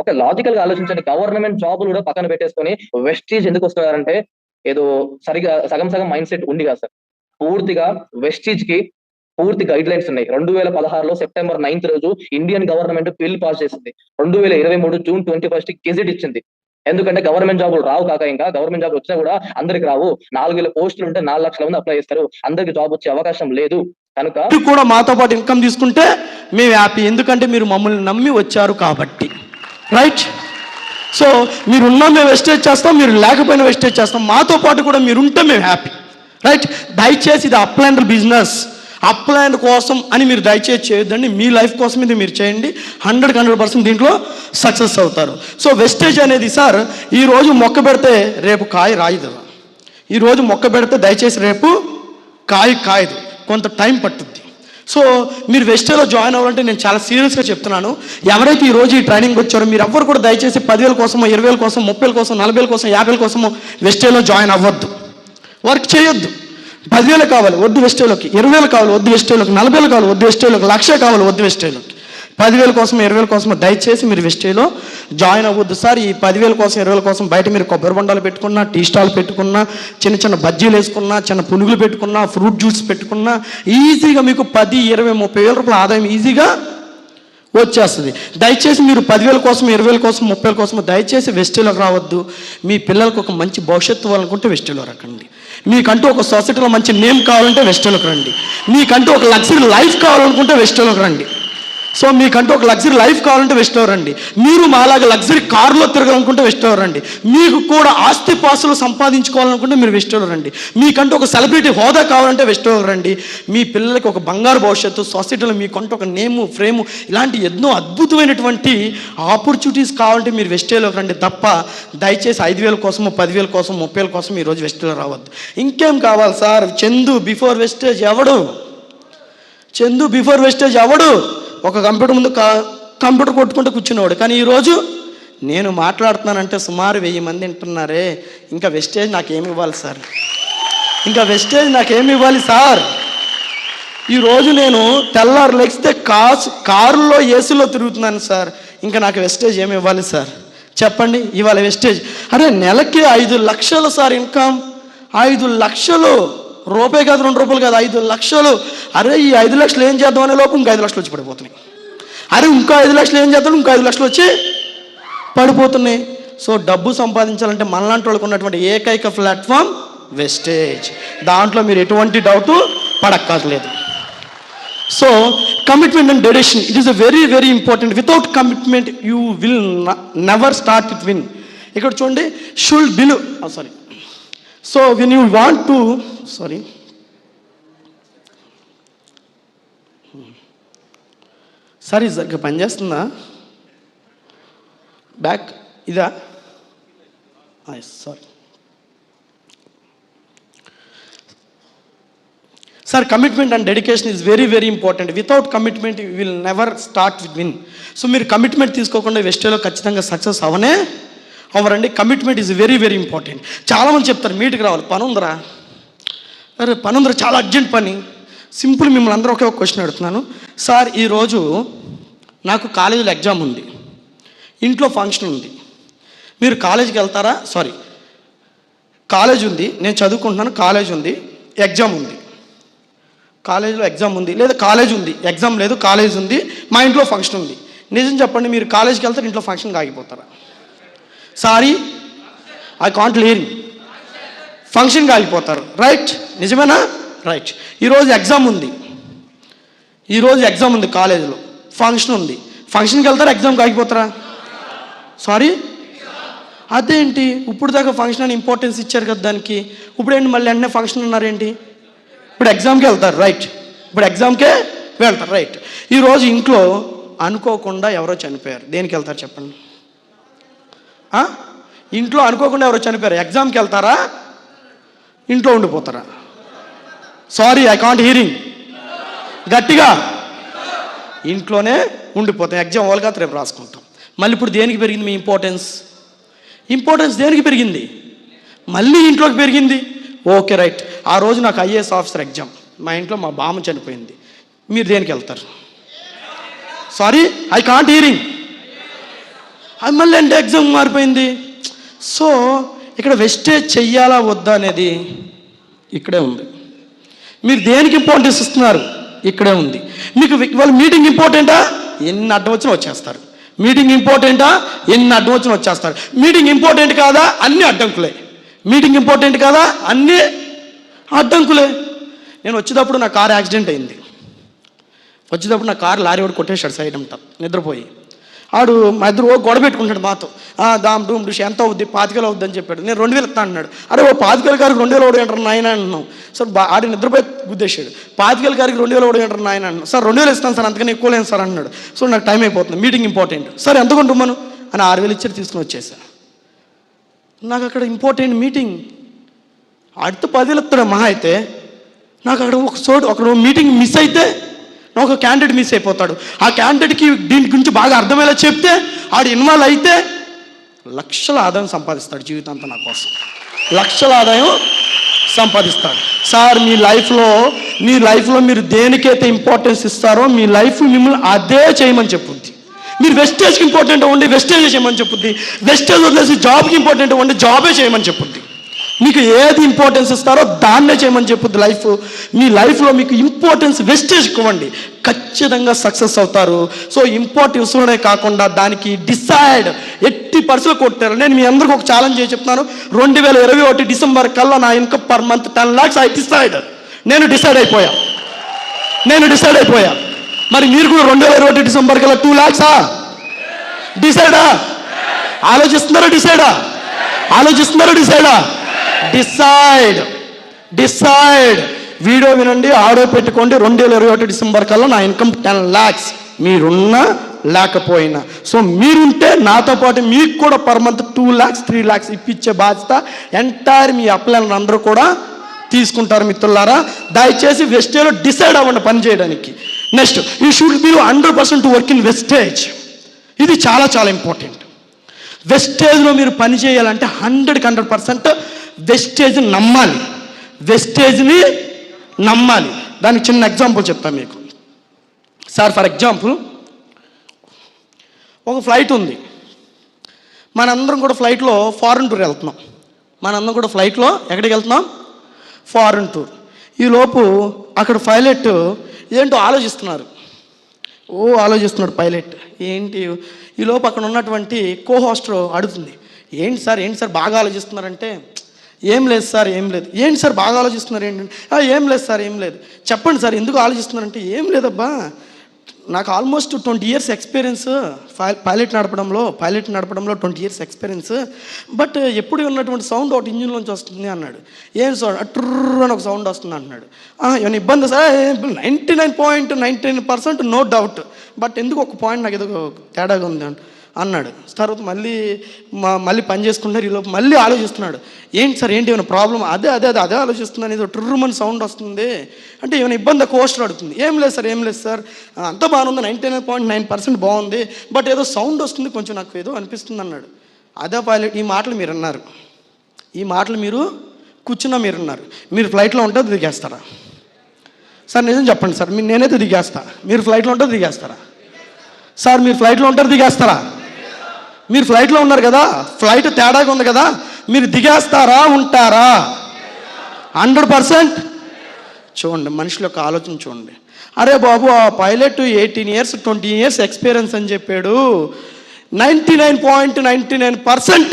ఒక లాజికల్ గా ఆలోచించండి. గవర్నమెంట్ జాబులు కూడా పక్కన పెట్టేసుకొని వెస్టీజ్ ఎందుకు వస్తున్నారంటే ఏదో సరిగా సగం సగం మైండ్ సెట్ ఉంది కదా సార్. పూర్తిగా వెస్టీజ్ కి పూర్తి గైడ్ లైన్స్ ఉన్నాయి. 2016లో సెప్టెంబర్ 9th రోజు ఇండియన్ గవర్నమెంట్ బిల్ పాస్ చేసింది. 2023 జూన్ 21 గెజెట్ ఇచ్చింది. ఎందుకంటే గవర్నమెంట్ జాబులు రావు కాక, ఇంకా గవర్నమెంట్ జాబులు వచ్చినా కూడా అందరికి రావు. 4,000 పోస్టులు ఉంటే 4 లక్షల మంది అప్లై చేస్తారు. అందరికి జాబ్ వచ్చే అవకాశం లేదు. కనుక కూడా మాతో పాటు ఇన్కమ్ తీసుకుంటే మేము హ్యాపీ, ఎందుకంటే మీరు మమ్మల్ని నమ్మి వచ్చారు కాబట్టి. రైట్? సో మీరున్నా మేము వెస్టేజ్ చేస్తాం, మీరు లేకపోయినా వెస్టేజ్ చేస్తాం. మాతో పాటు కూడా మీరుంటే మేము హ్యాపీ. రైట్? దయచేసి ఇది అప్లైండ్ బిజినెస్, అప్లైండ్ కోసం అని మీరు దయచేసి చేయొద్దండి. మీ లైఫ్ కోసం ఇది మీరు చేయండి. 100% దీంట్లో సక్సెస్ అవుతారు. సో వెస్టేజ్ అనేది సార్, ఈరోజు మొక్క పెడితే రేపు కాయ రాయదు. ఈరోజు మొక్క పెడితే దయచేసి రేపు కాయదు, కొంత టైం పట్టుద్ది. సో మీరు వెస్టేజ్లో జాయిన్ అవ్వాలంటే నేను చాలా సీరియస్గా చెప్తున్నాను. ఎవరైతే ఈరోజు ఈ ట్రైనింగ్ వచ్చారో మీరు ఎవ్వరు కూడా దయచేసి 10,000 కోసమో, 20,000 కోసం, 30,000 కోసం, 40,000 కోసం, 50,000 కోసమో వెస్టేజ్లో జాయిన్ అవ్వద్దు. వర్క్ చేయొద్దు. 10,000 కావాలి వద్దు వెస్టేజ్లోకి, 20,000 కావాలి వద్దు వెస్టేజ్లోకి, 40,000 కావాలి వద్దు వెస్టేజ్లోకి, 1,00,000 కావాలి వద్దు వెస్టేజ్లోకి. 10,000 కోసం, 20,000 కోసం దయచేసి మీరు వెస్టేజ్లో జాయిన్ అవ్వద్దు సార్. ఈ 10,000 కోసం, 20,000 కోసం బయట మీరు కొబ్బరి బొండాలు పెట్టుకున్నా, టీ స్టాల్ పెట్టుకున్నా, చిన్న చిన్న బజ్జీలు వేసుకున్నా, చిన్న పునుగులు పెట్టుకున్నా, ఫ్రూట్ జ్యూస్ పెట్టుకున్నా, ఈజీగా మీకు 10, 20, 30,000 రూపాయల ఆదాయం ఈజీగా వచ్చేస్తుంది. దయచేసి మీరు 10,000 కోసం, 20,000 కోసం, 30,000 కోసం దయచేసి వెస్టేజ్లోకి రావద్దు. మీ పిల్లలకు ఒక మంచి భవిష్యత్తు ఇవ్వాలనుకుంటే వెస్టేజ్లో రకండి. మీకంటూ ఒక సొసైటీలో మంచి నేమ్ కావాలంటే వెస్టేజ్లోకి రండి. మీకంటూ ఒక లగ్జరీ లైఫ్ కావాలనుకుంటే వెస్టేజ్లోకి రండి. సో మీకంటూ ఒక లగ్జరీ లైఫ్ కావాలంటే వెస్టేజ్లో రండి. మీరు మాలాగా లగ్జరీ కారులో తిరగాలనుకుంటే వెస్టేజ్లో రండి. మీకు కూడా ఆస్తి పాస్తులు సంపాదించుకోవాలనుకుంటే మీరు వెస్టేజ్లో రండి. మీకంటూ ఒక సెలబ్రిటీ హోదా కావాలంటే వెస్టేజ్లో రండి. మీ పిల్లలకి ఒక బంగారు భవిష్యత్తు, సొసైటీలో మీకంటూ ఒక నేము, ఫ్రేము, ఇలాంటి ఎన్నో అద్భుతమైనటువంటి ఆపర్చునిటీస్ కావాలంటే మీరు వెస్టేజ్లోకి రండి తప్ప దయచేసి 5,000 కోసమో, 10,000 కోసం, 30,000 కోసం ఈరోజు వెస్టేజ్లో రావద్దు. ఇంకేం కావాలి సార్? చందు బిఫోర్ వెస్టేజ్ ఎవడు? చందు బిఫోర్ వెస్టేజ్ ఎవడు? ఒక కంప్యూటర్ ముందు కంప్యూటర్ కొట్టుకుంటూ కూర్చునేవాడు. కానీ ఈరోజు నేను మాట్లాడుతున్నానంటే సుమారు 1000 మంది వింటున్నారే. ఇంకా వెస్టేజ్ నాకేమి ఇవ్వాలి సార్? ఇంకా వెస్టేజ్ నాకేమి ఇవ్వాలి సార్? ఈరోజు నేను తెల్లారు లెగిస్తే కారులో ఏసీలో తిరుగుతున్నాను సార్. ఇంకా నాకు వెస్టేజ్ ఏమి ఇవ్వాలి సార్? చెప్పండి. ఇవాళ వెస్టేజ్ అరే నెలకి 5 లక్షలు సార్ ఇన్కమ్. 5 లక్షలు రూపాయి కాదు, 2 రూపాయలు కాదు, 5 లక్షలు. అరే ఈ 5 లక్షలు ఏం చేద్దాం అనే లోపు ఇంకా 5 లక్షలు వచ్చి పడిపోతున్నాయి. అరే ఇంకో 5 లక్షలు ఏం చేద్దాం, ఇంకో 5 లక్షలు వచ్చి పడిపోతున్నాయి. సో డబ్బు సంపాదించాలంటే మనలాంటి వాళ్ళకు ఉన్నటువంటి ఏకైక ప్లాట్ఫామ్ వెస్టేజ్. దాంట్లో మీరు ఎటువంటి డౌట్ పడక్కర్లేదు. So commitment and dedication, it is a very very important. Without commitment you will never start it win. ఇక్కడ చూడండి, should believe sorry. So when you want to sorry sir ఇది సరిగ్గా పనిచేస్తుందా? Back ఇదా? Sorry sir, commitment and dedication is very very important. Without commitment you will never start with win. So మీరు commitment తీసుకోకుండా వెస్టేజ్లో ఖచ్చితంగా సక్సెస్ అవ్వరండి. Commitment is very very important. చాలామంది చెప్తారు మీటికి రావాలి, పని ఉందరా. అరే పని ఉందరా, చాలా అర్జెంట్ పని. సింపుల్ మిమ్మల్ని అందరూ ఒకే ఒక క్వశ్చన్ అడుగుతున్నాను సార్. ఈరోజు నాకు కాలేజీలో ఎగ్జామ్ ఉంది, ఇంట్లో ఫంక్షన్ ఉంది, మీరు కాలేజీకి వెళ్తారా? సారీ, కాలేజ్ ఉంది, నేను చదువుకుంటున్నాను, కాలేజ్ ఉంది, ఎగ్జామ్ ఉంది. కాలేజీలో ఎగ్జామ్ ఉంది, లేదా కాలేజ్ ఉంది, ఎగ్జామ్ లేదు, కాలేజ్ ఉంది, మా ఇంట్లో ఫంక్షన్ ఉంది. నిజం చెప్పండి, మీరు కాలేజీకి వెళ్తారు, ఇంట్లో ఫంక్షన్కి ఆగిపోతారా? Sorry, I can't hear. ఫంక్షన్కి ఆగిపోతారు. రైట్? నిజమేనా? రైట్. ఈరోజు ఎగ్జామ్ ఉంది, కాలేజీలో ఫంక్షన్ ఉంది, ఫంక్షన్కి వెళ్తారా, ఎగ్జామ్కి ఆగిపోతారా? సారీ, అదేంటి ఇప్పుడు దాకా ఫంక్షన్ అని ఇంపార్టెన్స్ ఇచ్చారు కదా దానికి, ఇప్పుడు ఏంటి మళ్ళీ అన్నీ ఫంక్షన్ అన్నారేంటి? ఇప్పుడు ఎగ్జామ్కి వెళ్తారు. రైట్, ఇప్పుడు ఎగ్జామ్కే వెళ్తారు. రైట్. ఈరోజు ఇంట్లో అనుకోకుండా ఎవరో చనిపోయారు, దేనికి వెళ్తారు చెప్పండి? ఇంట్లో అనుకోకుండా ఎవరో చనిపోయారు, ఎగ్జామ్కి వెళ్తారా, ఇంట్లో ఉండిపోతారా? Sorry, I can't hearing. గట్టిగా ఇంట్లోనే ఉండిపోతాం. ఎగ్జామ్ వాళ్ళు కాదు, రేపు రాసుకుంటాం. మళ్ళీ ఇప్పుడు దేనికి పెరిగింది మీ ఇంపార్టెన్స్ దేనికి పెరిగింది? మళ్ళీ ఇంట్లోకి పెరిగింది. Okay right. ఆ రోజు నాకు ఐఏఎస్ ఆఫీసర్ ఎగ్జామ్, మా ఇంట్లో మా బామ్మ చనిపోయింది, మీరు దేనికి వెళ్తారు? Sorry, I can't hearing. అది మళ్ళీ అంటే ఎగ్జామ్ మారిపోయింది. సో ఇక్కడ వెస్టేజ్ చెయ్యాలా వద్దా అనేది ఇక్కడే ఉంది. మీరు దేనికి ఇంపార్టెన్స్ ఇస్తున్నారు ఇక్కడే ఉంది. మీకు వాళ్ళు మీటింగ్ ఇంపార్టెంటా, ఎన్ని అడ్డం వచ్చినా వచ్చేస్తారు. మీటింగ్ ఇంపార్టెంటా, ఎన్ని అడ్డం వచ్చినా వచ్చేస్తారు. మీటింగ్ ఇంపార్టెంట్ కాదా, అన్నీ అడ్డంకులే. మీటింగ్ ఇంపార్టెంట్ కాదా, అన్నీ అడ్డంకులే. నేను వచ్చేటప్పుడు నా కారు యాక్సిడెంట్ అయింది. వచ్చేటప్పుడు నా కారు లారీ వాడు కొట్టేశాడు సైడ్ అంతా నిద్రపోయి. ఆడు మా ఇద్దరు గొడవ పెట్టుకుంటాడు మాతో. దామ్ డూమ్ డూష్ ఎంత అవుద్ది, 25,000 అవుద్ది అని చెప్పాడు. నేను 2,000 ఇస్తా అన్నాడు. అరే ఓ 25,000 కారికి 2,000 ఒకటి అంటారు నాయన అన్నాం. సార్ ఆడి నిద్రపోయి గుద్దేశాడు. 25,000 కారికి 2,000 ఒకటి అంటారు నాయన అన్నాను. సార్ 2,000 ఇస్తాను సార్, అంతకని ఎక్కువ లేదు సార్ అన్నాడు. సో నాకు టైం అయిపోతుంది, మీటింగ్ ఇంపార్టెంట్. సరే ఎంత కొంటున్నాను అని 6,000 ఇచ్చి తీసుకుని వచ్చేసాను. నాకు అక్కడ ఇంపార్టెంట్ మీటింగ్. ఆడితో 10,000 ఇస్తాడు మహా అయితే. నాకు అక్కడ మీటింగ్ మిస్ అయితే నాకు ఒక క్యాండిడేట్ మిస్ అయిపోతాడు. ఆ క్యాండిడేట్కి దీని గురించి బాగా అర్థమయ్యేలా చెప్తే ఆడు ఇన్వాల్వ్ అయితే లక్షల ఆదాయం సంపాదిస్తాడు జీవితాంతం నా కోసం. లక్షల ఆదాయం సంపాదిస్తాడు. సార్ మీ లైఫ్లో మీరు దేనికైతే ఇంపార్టెన్స్ ఇస్తారో మీ లైఫ్ మిమ్మల్ని అదే చేయమని చెప్పుద్ది. మీరు వెస్టేజ్కి ఇంపార్టెంట్ అవ్వండి, వెస్టేజ్ చేయమని చెప్పుద్ది. వెస్టేజ్ వదిలేసి జాబ్కి ఇంపార్టెంట్ అవ్వండి, జాబే చేయమని చెప్పుద్ది. మీకు ఏది ఇంపార్టెన్స్ ఇస్తారో దాన్నే చేయమని చెప్పుద్ది లైఫ్. మీ లైఫ్లో మీకు ఇంపార్టెన్స్ వెస్టేజ్కి ఇవ్వండి, ఖచ్చితంగా సక్సెస్ అవుతారు. సో ఇంపార్టెన్స్లోనే కాకుండా దానికి డిసైడ్ ఎట్టి పరిస్థితులు కొట్టారు. నేను మీ అందరికీ ఒక ఛాలెంజ్ చేసి చెప్తున్నాను. 2021 డిసెంబర్ కల్లా నా income per month 10 lakhs. I decide. నేను డిసైడ్ అయిపోయా. మరి మీరు కూడా 2021 డిసెంబర్ కల్లా 2 lakhs డిసైడా? ఆలోచిస్తున్నారా? డిసైడ్. వీడియో వినండి, ఆడో పెట్టుకోండి. 2021 డిసెంబర్ కల్లా నా ఇన్కమ్ 10 lakhs. మీరున్నా లేకపోయినా. సో మీరుంటే నాతో పాటు మీకు కూడా పర్ మంత్ 2 lakhs 3 lakhs ఇప్పించే బాధ్యత ఎంటైర్ మీ అప్లైన్లు అందరూ కూడా తీసుకుంటారు. మిత్రులారా, దయచేసి వెస్టేజ్లో డిసైడ్ అవ్వండి పని చేయడానికి. Next, you should be 100% work in wastage. ఇది చాలా చాలా ఇంపార్టెంట్. వెస్టేజ్లో మీరు పని చేయాలంటే 100% వెస్టేజ్ని నమ్మాలి. దానికి చిన్న ఎగ్జాంపుల్ చెప్తాను మీకు. సార్ ఫర్ ఎగ్జాంపుల్ ఒక ఫ్లైట్ ఉంది. మనందరం కూడా ఫ్లైట్లో ఫారెన్ టూర్ వెళ్తున్నాం. ఎక్కడికి వెళ్తున్నాం? Foreign tour. ఈలోపు అక్కడ పైలట్ ఏంటో ఆలోచిస్తున్నాడు పైలట్. ఏంటి ఈలోపు అక్కడ ఉన్నటువంటి కో-హోస్టర్ అడుగుతుంది, ఏంటి సార్ బాగా ఆలోచిస్తున్నారంటే, ఏం లేదు సార్. ఏంటి సార్ బాగా ఆలోచిస్తున్నారు ఏంటంటే, ఏం లేదు సార్. చెప్పండి సార్ ఎందుకు ఆలోచిస్తున్నారంటే, ఏం లేదబ్బా, నాకు ఆల్మోస్ట్ 20 years ఎక్స్పీరియన్స్ పైలట్ నడపడంలో 20 years ఎక్స్పీరియన్స్. బట్ ఎప్పుడు ఉన్నటువంటి సౌండ్ ఒకటి ఇంజిన్లోంచి వస్తుంది అన్నాడు. ఏం సౌండ్? ట్రర్ అని ఒక సౌండ్ వస్తుంది అన్నాడు. ఏమైనా ఇబ్బంది సార్? 99.99% no doubt. బట్ ఎందుకు ఒక పాయింట్ నాకు ఏదో తేడాగా ఉంది అన్నాడు. తర్వాత మళ్ళీ పని చేసుకుంటారు. ఈలోపు మళ్ళీ ఆలోచిస్తున్నాడు, ఏంటి సార్ ఏమైనా ప్రాబ్లం? అదే ఆలోచిస్తున్నాను, ఏదో ట్రుర్మని సౌండ్ వస్తుంది అంటే ఏమైనా ఇబ్బంది? కోస్టర్ అడుగుతుంది. ఏం లేదు సార్, అంతా బాగుంది, 99.9% బాగుంది. బట్ ఏదో సౌండ్ వస్తుంది, కొంచెం నాకు ఏదో అనిపిస్తుంది అన్నాడు. అదే పైలట్, ఈ మాటలు మీరు అన్నారు, మీరు కూర్చున్నా మీరున్నారు. మీరు ఫ్లైట్లో ఉంటే దిగేస్తారా? సార్ నిజం చెప్పండి సార్, నేనైతే దిగేస్తా. మీరు ఫ్లైట్లో ఉంటే దిగేస్తారా? సార్ మీరు ఫ్లైట్లో ఉంటారు, దిగేస్తారా? మీరు ఫ్లైట్లో ఉన్నారు కదా, ఫ్లైట్ తేడాగా ఉంది కదా, మీరు దిగేస్తారా ఉంటారా? 100%. చూడండి మనుషుల యొక్క ఆలోచన చూడండి. అరే బాబు, ఆ పైలట్ 18 years 20 years ఎక్స్పీరియన్స్ అని చెప్పాడు, 99.99%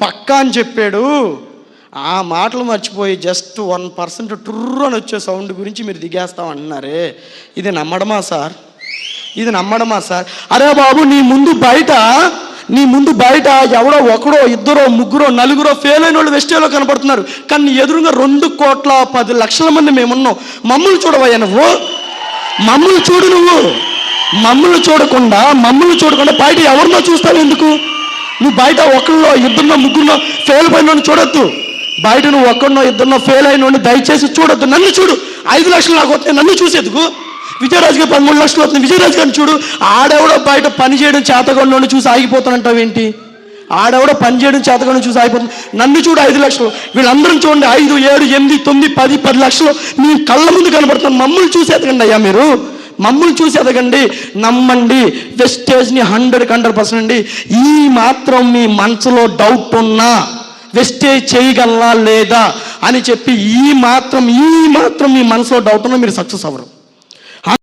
పక్కా అని చెప్పాడు. ఆ మాటలు మర్చిపోయి జస్ట్ 1% ట్రుర్రు అని వచ్చే సౌండ్ గురించి మీరు దిగేస్తామంటున్నారే, ఇది నమ్మడమా సార్? అరే బాబు, నీ ముందు బయట ఎవడో ఒకడో ఇద్దరో ముగ్గురో నలుగురో ఫెయిల్ అయిన వాళ్ళు వెస్టేజ్లో కనపడుతున్నారు. కానీ ఎదురుగా 2,10,00,000 మంది మేమున్నాం. మమ్మల్ని చూడవయ్యా నువ్వు, మమ్మల్ని చూడకుండా బయట ఎవరినో చూస్తావు ఎందుకు? నువ్వు బయట ఒకళ్ళో ఇద్దరినో ముగ్గురునో ఫెయిల్ అయిన చూడొద్దు. బయట నువ్వు ఒక్కడినో ఇద్దరినో ఫెయిల్ అయిన దయచేసి చూడొద్దు. నన్ను చూడు, 5 లక్షలు నాకు వస్తాయి, నన్ను చూసేందుకు. విజయరాజుకి 13 లక్షలు వస్తుంది, విజయరాజు గారిని చూడు. ఆడెవడో బయట పని చేయడం చేతగొండోని చూసి ఆగిపోతానంటావేంటి? చూసి ఆగిపోతుంది. నన్ను చూడు, 5 లక్షలు. వీళ్ళందరం చూడండి, 5, 7, 8, 9, 10 లక్షలు మీ కళ్ళ ముందు కనబడుతున్నాను. మమ్మల్ని చూసి ఎతకండి అయ్యా, మీరు మమ్మల్ని చూసి ఎదగండి, నమ్మండి. వెస్టేజ్ని 100% అండి. ఈ మాత్రం మీ మనసులో డౌట్ ఉన్నా, వెస్టేజ్ చేయగలనా లేదా అని చెప్పి ఈ మాత్రం మీ మనసులో డౌట్ ఉన్నా మీరు సక్సెస్ అవ్వరు.